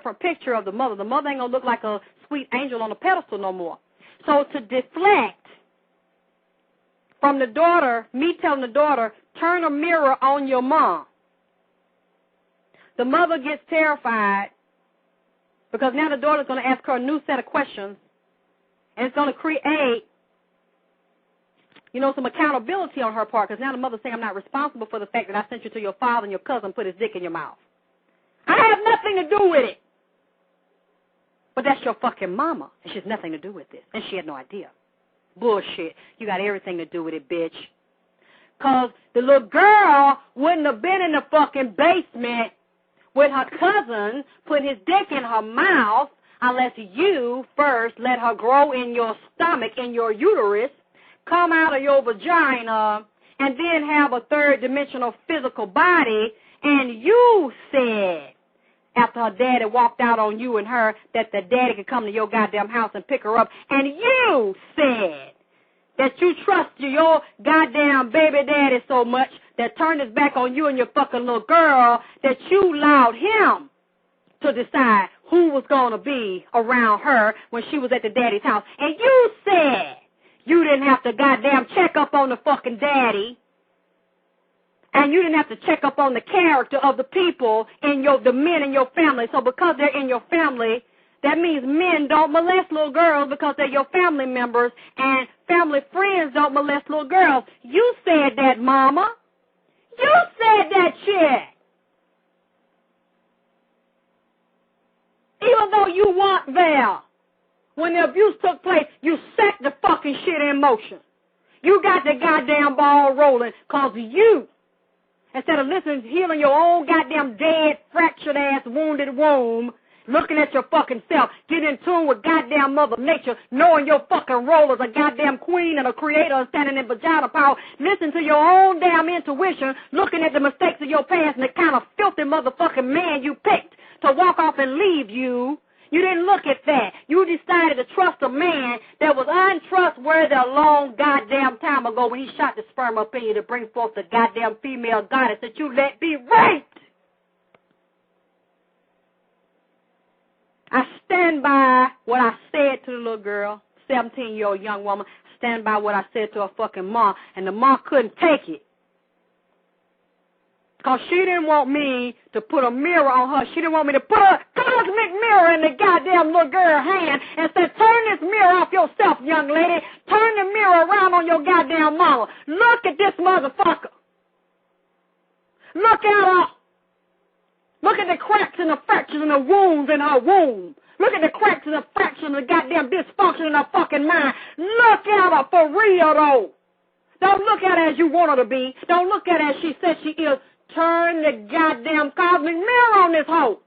different picture of the mother. The mother ain't going to look like a sweet angel on a pedestal no more. So to deflect from the daughter, me telling the daughter, turn a mirror on your mom, the mother gets terrified because now the daughter's going to ask her a new set of questions, and it's going to create, some accountability on her part, because now the mother's saying, I'm not responsible for the fact that I sent you to your father and your cousin put his dick in your mouth. I have nothing to do with it. But that's your fucking mama, and she has nothing to do with this, and she had no idea. Bullshit. You got everything to do with it, bitch. Because the little girl wouldn't have been in the fucking basement with her cousin putting his dick in her mouth unless you first let her grow in your stomach, in your uterus, come out of your vagina, and then have a third-dimensional physical body, and you said, after her daddy walked out on you and her, that the daddy could come to your goddamn house and pick her up, and you said that you trust your goddamn baby daddy so much that turned his back on you and your fucking little girl that you allowed him to decide who was going to be around her when she was at the daddy's house. And you said you didn't have to goddamn check up on the fucking daddy, and you didn't have to check up on the character of the people in the men in your family. So because they're in your family, that means men don't molest little girls because they're your family members, and family friends don't molest little girls. You said that, mama. You said that shit. Even though you weren't there when the abuse took place, you set the fucking shit in motion. You got the goddamn ball rolling because you, instead of healing your own goddamn dead, fractured-ass, wounded womb, looking at your fucking self, getting in tune with goddamn Mother Nature, knowing your fucking role as a goddamn queen and a creator and standing in vagina power, listen to your own damn intuition, looking at the mistakes of your past and the kind of filthy motherfucking man you picked to walk off and leave you. You didn't look at that. You decided to trust a man that was untrustworthy a long goddamn time ago when he shot the sperm up in you to bring forth the goddamn female goddess that you let be raped. I stand by what I said to the little girl, 17-year-old young woman. I stand by what I said to her fucking mom, and the mom couldn't take it. Because she didn't want me to put a mirror on her. She didn't want me to put a cosmic mirror in the goddamn little girl's hand and say, turn this mirror off yourself, young lady. Turn the mirror around on your goddamn mama. Look at this motherfucker. Look at her. Look at the cracks and the fractures and the wounds in her womb. Look at the cracks and the fractures and the goddamn dysfunction in her fucking mind. Look at her for real, though. Don't look at her as you want her to be. Don't look at her as she says she is. Turn the goddamn cosmic mirror on this hoe.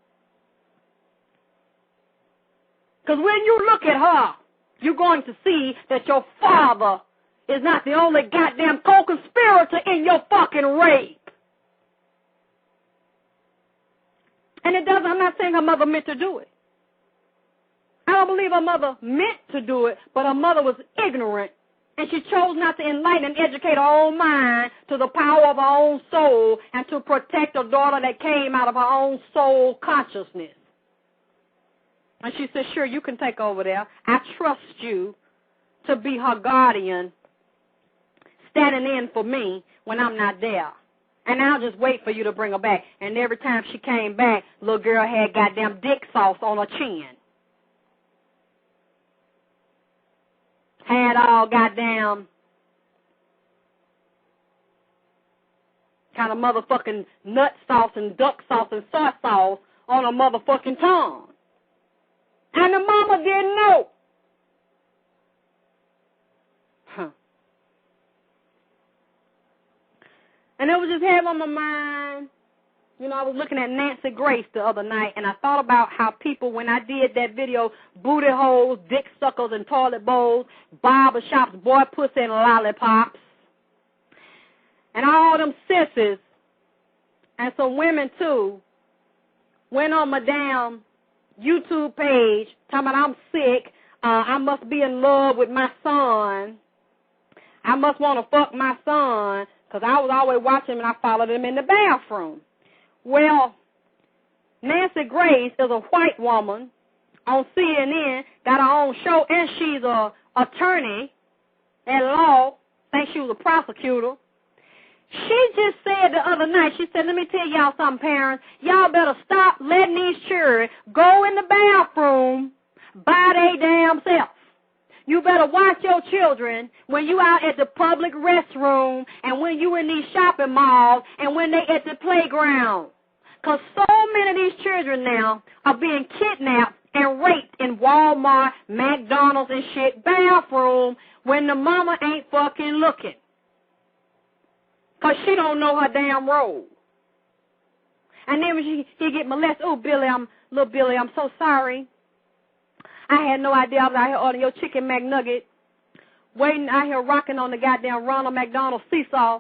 Because when you look at her, you're going to see that your father is not the only goddamn co-conspirator in your fucking rape. And I'm not saying her mother meant to do it. I don't believe her mother meant to do it, but her mother was ignorant, and she chose not to enlighten and educate her own mind to the power of her own soul and to protect a daughter that came out of her own soul consciousness. And she said, sure, you can take over there. I trust you to be her guardian, standing in for me when I'm not there. And I'll just wait for you to bring her back. And every time she came back, little girl had goddamn dick sauce on her chin. Had all goddamn kind of motherfucking nut sauce and duck sauce and soy sauce on her motherfucking tongue. And the mama didn't know. And it was just heavy on my mind. You know, I was looking at Nancy Grace the other night, and I thought about how people, when I did that video, booty holes, dick suckers, and toilet bowls, barber shops, boy pussy, and lollipops, and all them sissies, and some women, too, went on my damn YouTube page talking about I'm sick, I must be in love with my son, I must want to fuck my son, because I was always watching him and I followed him in the bathroom. Well, Nancy Grace is a white woman on CNN, got her own show, and she's a attorney at law. Think she was a prosecutor. She just said the other night, she said, let me tell y'all something, parents. Y'all better stop letting these children go in the bathroom by their damn self. You better watch your children when you out at the public restroom and when you in these shopping malls and when they at the playground. Because so many of these children now are being kidnapped and raped in Walmart, McDonald's, and shit bathroom when the mama ain't fucking looking. Because she don't know her damn role. And then when he get molested, oh, little Billy, I'm so sorry. I had no idea I was out here ordering your chicken McNugget, waiting out here rocking on the goddamn Ronald McDonald seesaw.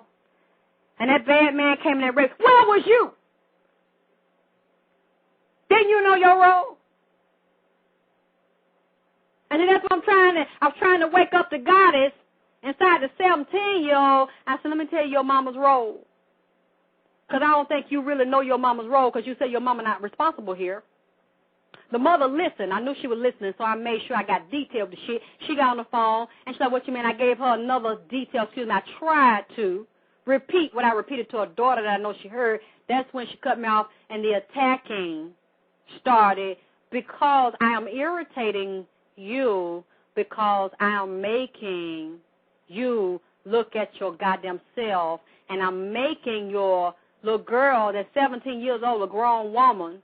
And that bad man came in and raped. Where was you? Didn't you know your role? And then that's what I was trying to wake up the goddess inside the 17-year-old. I said, let me tell you your mama's role. Because I don't think you really know your mama's role because you say your mama not responsible here. The mother listened. I knew she was listening, so I made sure I got detail of the shit. She got on the phone, and she said, what you mean? I gave her another detail. I tried to repeat what I repeated to her daughter that I know she heard. That's when she cut me off, and the attacking started because I am irritating you, because I am making you look at your goddamn self, and I'm making your little girl that's 17 years old, a grown woman,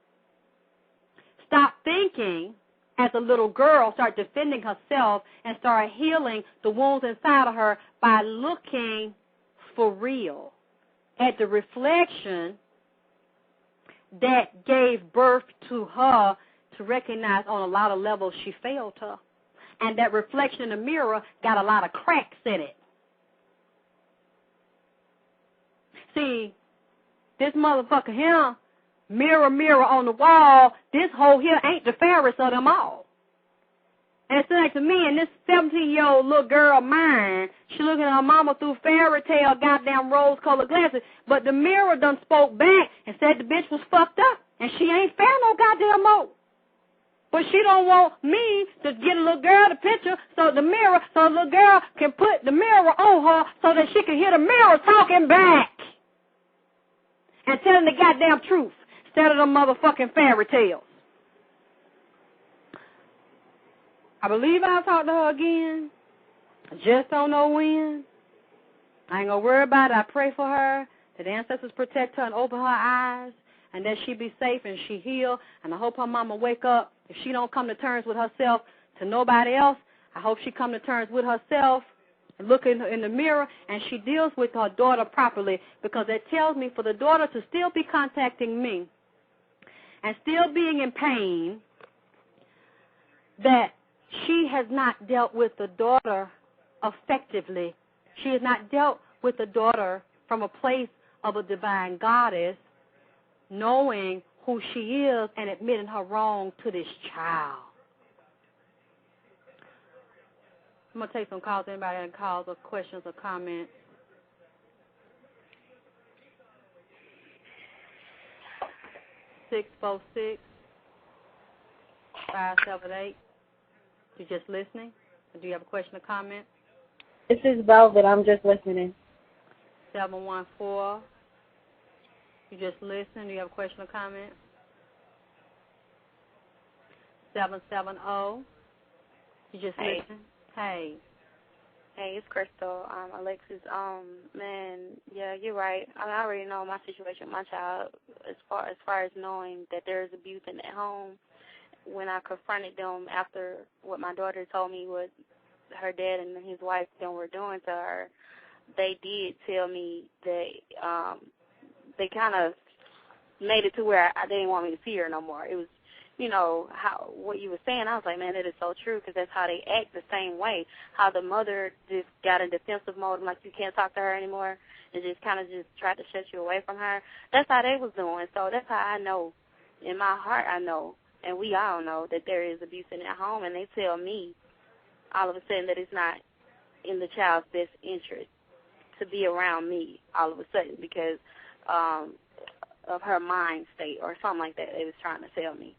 stop thinking as a little girl, start defending herself, and start healing the wounds inside of her by looking for real at the reflection that gave birth to her to recognize on a lot of levels she failed her. And that reflection in the mirror got a lot of cracks in it. See, this motherfucker here, mirror, mirror on the wall, this hole here ain't the fairest of them all. And it's like to me, and this 17-year-old little girl of mine, she looking at her mama through fairy tale goddamn rose-colored glasses, but the mirror done spoke back and said the bitch was fucked up, and she ain't fair no goddamn more. But she don't want me to get a little girl the picture so the little girl can put the mirror on her so that she can hear the mirror talking back and telling the goddamn truth instead of them motherfucking fairy tales. I believe I'll talk to her again. I just don't know when. I ain't going to worry about it. I pray for her, that the ancestors protect her and open her eyes, and that she be safe and she heal. And I hope her mama wake up. If she don't come to terms with herself to nobody else, I hope she come to terms with herself and look in the mirror and she deals with her daughter properly, because that tells me for the daughter to still be contacting me and still being in pain, that she has not dealt with the daughter effectively. She has not dealt with the daughter from a place of a divine goddess, knowing who she is and admitting her wrong to this child. I'm going to take some calls. Anybody have calls or questions or comments? (646) 578. You just listening? Or do you have a question or comment? This is Velvet. I'm just listening. 714. You just listen. Do you have a question or comment? 770. You just listen. Hey. Hey, it's Crystal. Alexyss. Man, yeah, you're right. I already know my situation with my child as far as knowing that there is abuse in that home. When I confronted them after what my daughter told me what her dad and his wife were doing to her, they did tell me that they kind of made it to where they didn't want me to see her no more. It was, what you were saying, I was like, man, that is so true, because that's how they act the same way, how the mother just got in defensive mode, like you can't talk to her anymore, and just kind of just tried to shut you away from her. That's how they was doing. So that's how I know, in my heart I know, and we all know that there is abuse in that home, and they tell me all of a sudden that it's not in the child's best interest to be around me all of a sudden, because of her mind state or something like that they was trying to tell me.